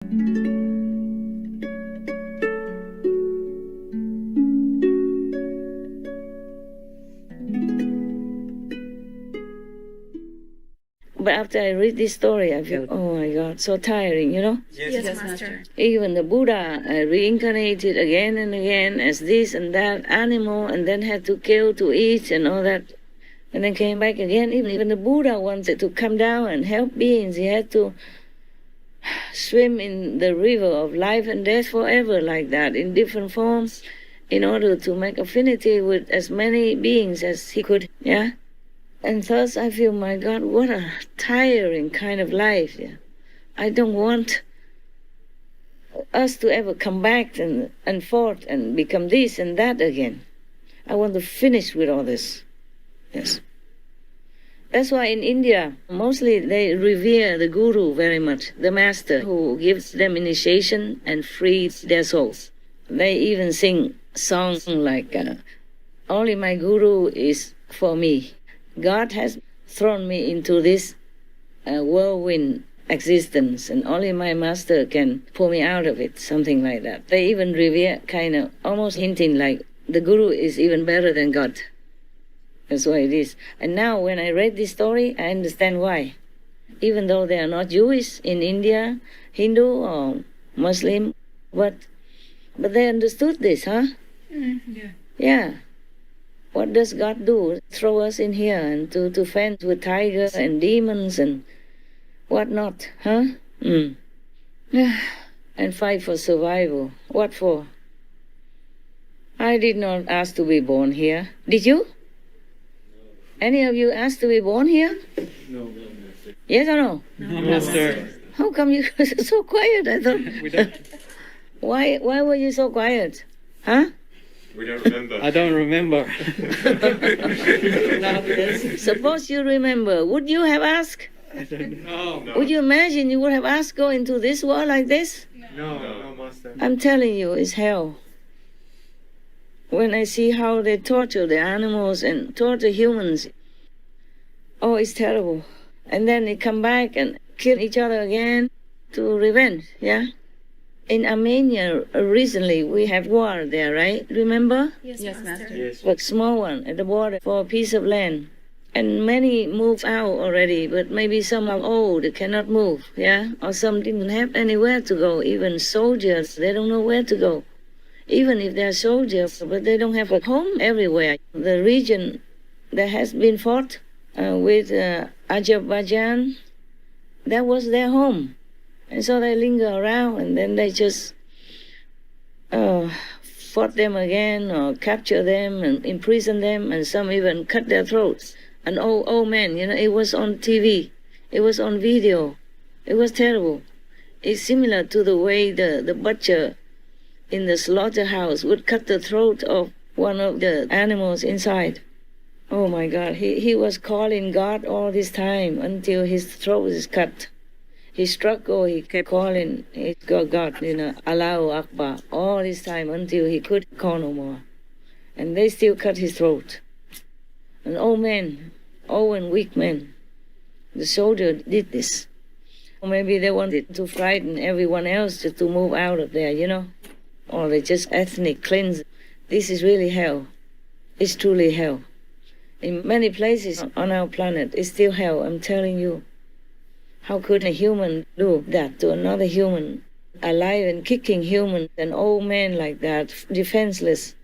But after I read this story, I feel, oh my God, so tiring, you know? Yes, Master. Even the Buddha reincarnated again and again as this and that animal, and then had to kill to eat and all that, and then came back again. Even the Buddha wanted to come down and help beings. He had to swim in the river of life and death forever like that, in different forms, in order to make affinity with as many beings as he could, yeah? And thus I feel, my God, what a tiring kind of life, yeah? I don't want us to ever come back and forth and become this and that again. I want to finish with all this, yes. That's why in India, mostly they revere the guru very much, the master who gives them initiation and frees their souls. They even sing songs like, only my guru is for me. God has thrown me into this whirlwind existence, and only my master can pull me out of it, something like that. They even revere, kind of almost hinting like the guru is even better than God. That's why it is. And now when I read this story, I understand why. Even though they are not Jewish in India, Hindu or Muslim, but they understood this, huh? Yeah. Yeah. What does God do? Throw us in here and to fence with tigers and demons and whatnot, huh? And fight for survival. What for? I did not ask to be born here. Did you? Any of you asked to be born here? No. Yes or no? No, Master. How come you were so quiet? I thought. We don't. Why were you so quiet? Huh? We don't remember. I don't remember. Suppose you remember. Would you have asked? I don't know. No. Would you imagine you would have asked go into this world like this? No, Master. I'm telling you, it's hell. When I see how they torture the animals and torture humans, oh, it's terrible. And then they come back and kill each other again to revenge, yeah? In Armenia, recently, we have war there, right? Remember? Yes, Master. Yes. But small one at the border for a piece of land. And many moved out already, but maybe some are old, they cannot move, yeah? Or some didn't have anywhere to go. Even soldiers, they don't know where to go. Even if they're soldiers, but they don't have a home everywhere. The region that has been fought with Azerbaijan, that was their home. And so they linger around, and then they just fought them again or capture them and imprison them, and some even cut their throats. An old man, you know, it was on TV, it was on video, it was terrible. It's similar to the way the butcher in the slaughterhouse would cut the throat of one of the animals inside. Oh my God, he was calling God all this time until his throat is cut. He struggled, he kept calling God, you know, Allahu Akbar, all this time until he could call no more. And they still cut his throat. An old man, old and weak man. The soldier did this. Or maybe they wanted to frighten everyone else to move out of there, you know. Or they just ethnic cleanse. This is really hell. It's truly hell. In many places on our planet, it's still hell, I'm telling you. How could a human do that to another human? Alive and kicking human, an old man like that, defenseless,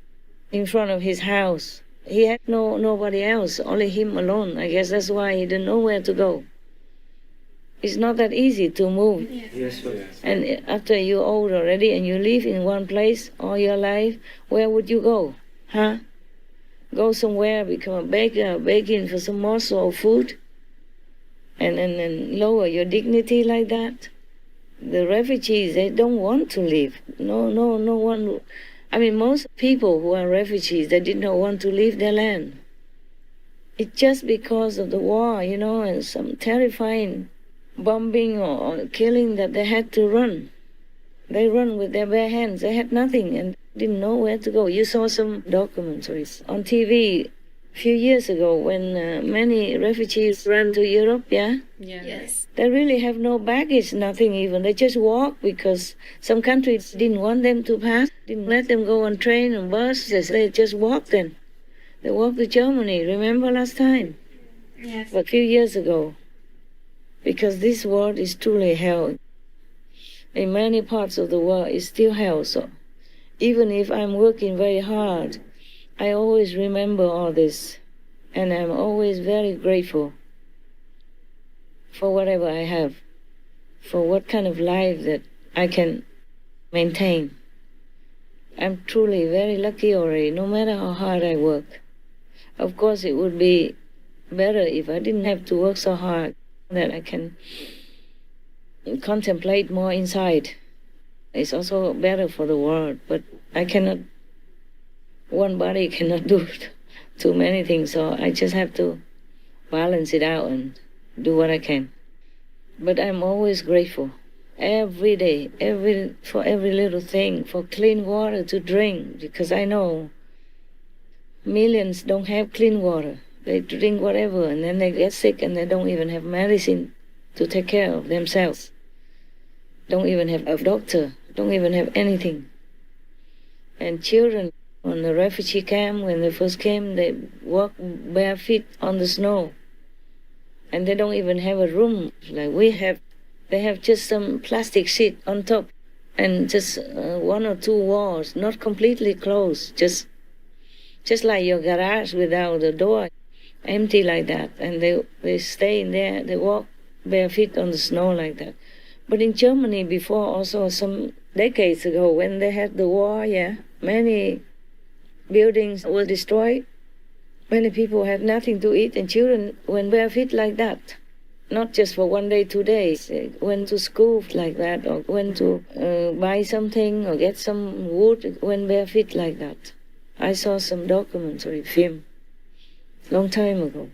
in front of his house. He had nobody else, only him alone. I guess that's why he didn't know where to go. It's not that easy to move. Yes, Master. And after you're old already and you live in one place all your life, where would you go? Huh? Go somewhere, become a baker, begging for some morsel of food, and lower your dignity like that? The refugees, they don't want to leave. No one. I mean, most people who are refugees, they did not want to leave their land. It's just because of the war, you know, and some terrifying bombing or killing that they had to run. They run with their bare hands. They had nothing and didn't know where to go. You saw some documentaries on TV. few years ago when many refugees ran to Europe, yeah? Yes. They really have no baggage, nothing even. They just walk because some countries didn't want them to pass, didn't let them go on train and buses. They just walked then. They walked to Germany, remember last time? Yes. A few years ago. Because this world is truly hell. In many parts of the world, it's still hell. So even if I'm working very hard, I always remember all this. And I'm always very grateful for whatever I have, for what kind of life that I can maintain. I'm truly very lucky already, no matter how hard I work. Of course, it would be better if I didn't have to work so hard, that I can contemplate more inside. It's also better for the world, but I cannot, one body cannot do too many things, so I just have to balance it out and do what I can. But I'm always grateful. Every day, for every little thing, for clean water to drink, because I know millions don't have clean water. They drink whatever, and then they get sick, and they don't even have medicine to take care of themselves. Don't even have a doctor, don't even have anything. And children on the refugee camp, when they first came, they walk bare feet on the snow. And they don't even have a room like we have. They have just some plastic sheet on top and just one or two walls, not completely closed, just like your garage without a door, empty like that. And they stay in there, they walk bare feet on the snow like that. But in Germany before, also some decades ago, when they had the war, yeah, many buildings were destroyed. Many people had nothing to eat, and children went bare feet like that. Not just for 1 day, 2 days. They went to school like that, or went to buy something or get some wood, went bare feet like that. I saw some documentary film long time ago.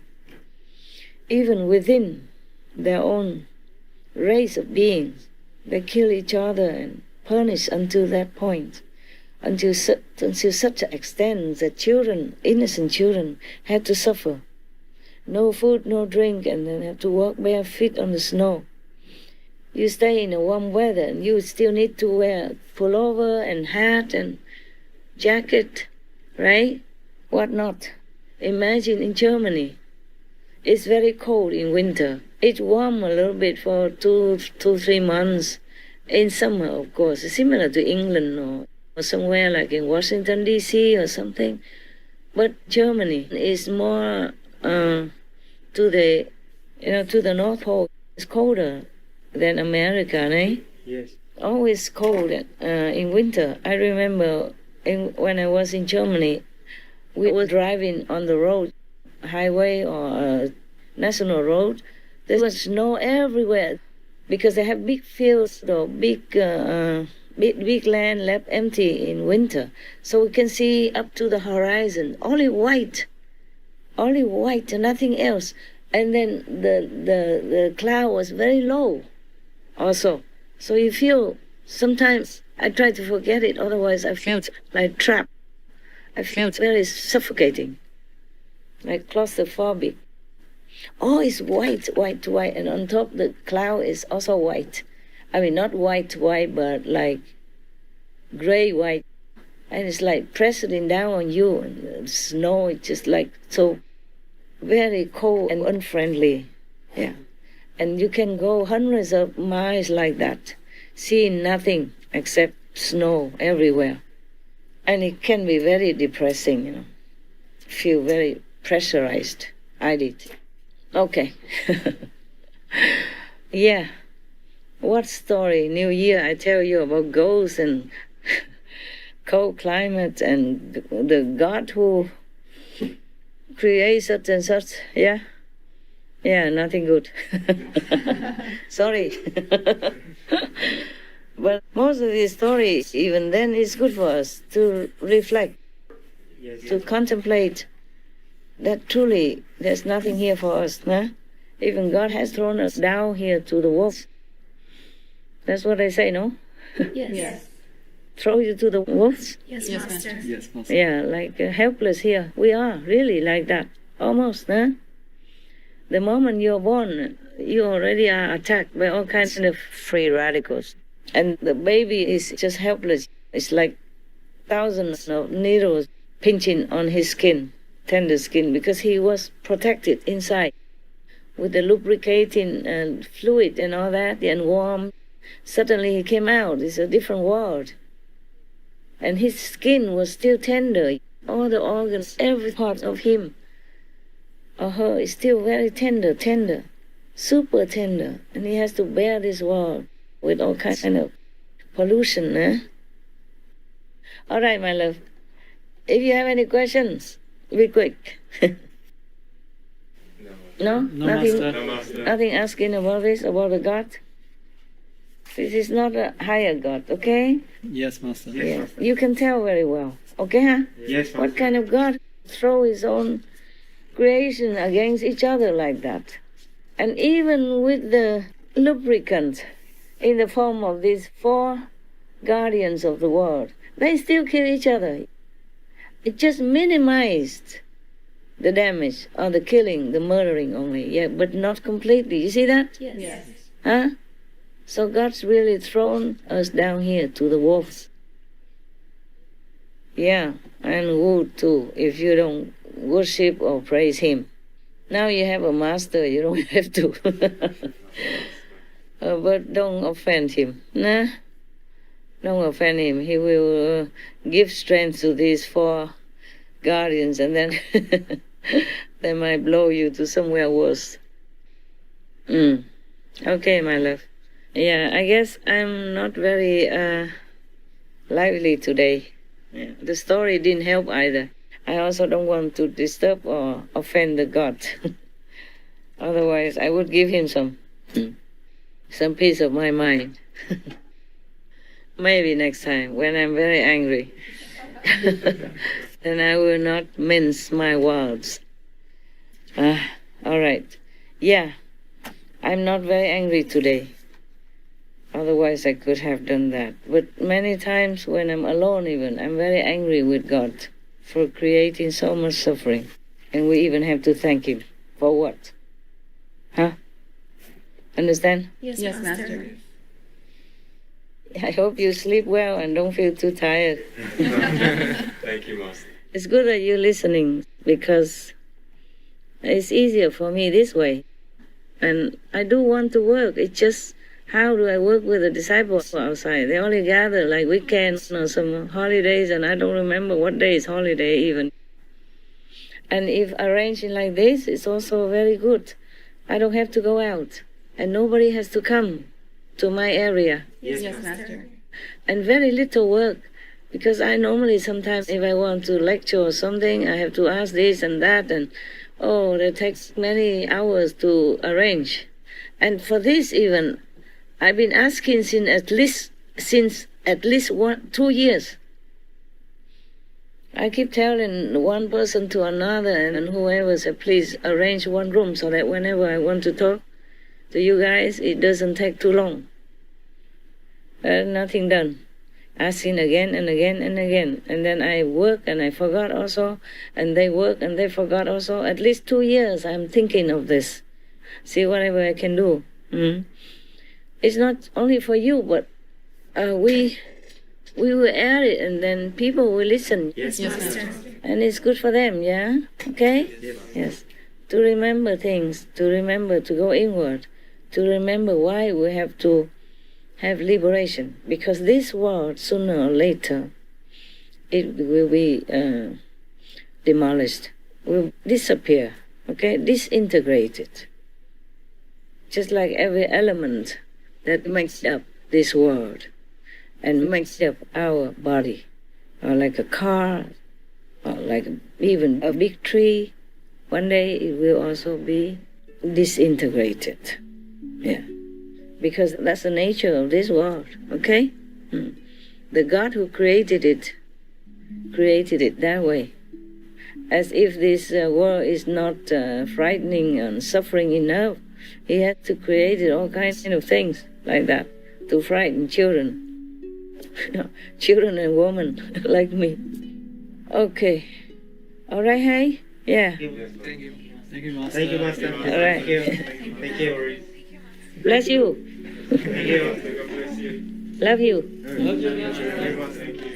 Even within their own race of beings, they kill each other and punish until that point. Until such an extent that children, innocent children, had to suffer. No food, no drink, and then have to walk bare feet on the snow. You stay in a warm weather, and you still need to wear pullover and hat and jacket, right? What not? Imagine in Germany, it's very cold in winter. It's warm a little bit for 3 months. In summer, of course, similar to England or somewhere like in Washington, D.C. or something. But Germany is more to the North Pole. It's colder than America, eh? Yes. Always cold in winter. I remember when I was in Germany, we were driving on the road, highway or national road. There was snow everywhere because they have big fields or big land left empty in winter. So we can see up to the horizon, only white, nothing else. And then the cloud was very low also. So you feel, sometimes I try to forget it, otherwise I felt like trapped. I felt very suffocating, like claustrophobic. Oh, it's white, and on top the cloud is also white. I mean, not white, but like gray white. And it's like pressing down on you, and the snow is just like so very cold and unfriendly. Yeah. And you can go hundreds of miles like that, seeing nothing except snow everywhere. And it can be very depressing, Feel very pressurized. I did. Okay. Yeah. What story? New Year, I tell you about ghosts and cold climate and the God who creates such and such. Yeah? Yeah, nothing good. Sorry. But most of these stories, even then, it's good for us to reflect, to contemplate that truly there's nothing here for us. Huh? Even God has thrown us down here to the wolves. That's what they say, no? Yes. throw you to the wolves? Yes, Master. Yes, Master. Yeah, like helpless here. We are really like that, almost, huh? The moment you're born, you already are attacked by all kinds of free radicals. And the baby is just helpless. It's like thousands of needles pinching on his skin, tender skin, because he was protected inside with the lubricating fluid and all that, and warm. Suddenly he came out. It's a different world. And his skin was still tender. All the organs, every part of him or her is still very tender, super tender. And he has to bear this world with all kinds of pollution, eh? All right, my love. If you have any questions, be quick. No? No, Nothing, Master. No, Master. nothing asking about this, about the God? This is not a higher God, okay? Yes, Master. Yes. You can tell very well, okay, huh? Yes, Master. What kind of God throw his own creation against each other like that? And even with the lubricant in the form of these 4 guardians of the world, they still kill each other. It just minimized the damage or the killing, the murdering only, yeah, but not completely. You see that? Yes. Huh? So God's really thrown us down here to the wolves. Yeah, and wood too, if you don't worship or praise him. Now you have a master, you don't have to. But don't offend him. Nah? Don't offend him. He will give strength to these 4 guardians, and then they might blow you to somewhere worse. Okay, my love. Yeah, I guess I'm not very lively today. Yeah. The story didn't help either. I also don't want to disturb or offend the God. Otherwise, I would give him some peace of my mind. Maybe next time, when I'm very angry. Then I will not mince my words. All right. Yeah, I'm not very angry today. Otherwise, I could have done that. But many times when I'm alone even, I'm very angry with God for creating so much suffering. And we even have to thank him. For what? Huh? Understand? Yes, Master. I hope you sleep well and don't feel too tired. Thank you, Master. It's good that you're listening, because it's easier for me this way. And I do want to work. It's just, how do I work with the disciples outside? They only gather like weekends or some holidays, and I don't remember what day is holiday even. And if arranging like this, it's also very good. I don't have to go out, and nobody has to come to my area. Yes, Master. And very little work, because I normally sometimes, if I want to lecture or something, I have to ask this and that, and it takes many hours to arrange. And for this even, I've been asking since at least 2 years. I keep telling one person to another, and whoever said, please arrange one room so that whenever I want to talk to you guys, it doesn't take too long. Nothing done. Asking again and again and again. And then I work and I forgot also, and they work and they forgot also. At least 2 years I'm thinking of this. See whatever I can do. It's not only for you, but we will air it, and then people will listen. Yes, Master. And it's good for them, yeah? Okay? Yes. To remember things, to remember to go inward, to remember why we have to have liberation. Because this world, sooner or later, it will be demolished, will disappear, okay? Disintegrated. Just like every element that makes up this world and makes up our body, or like a car, or like even a big tree, one day it will also be disintegrated. Yeah. Because that's the nature of this world, okay? The God who created it that way. As if this world is not frightening and suffering enough, he had to create all kinds of things like that to frighten children. children and women like me. Okay. All right, hey? Yeah. Thank you. Thank you, Master. Thank you, Master. All right. Thank you. Thank you. Bless you. Thank you. God bless you. Love you. Love you, Master. Thank you, Master.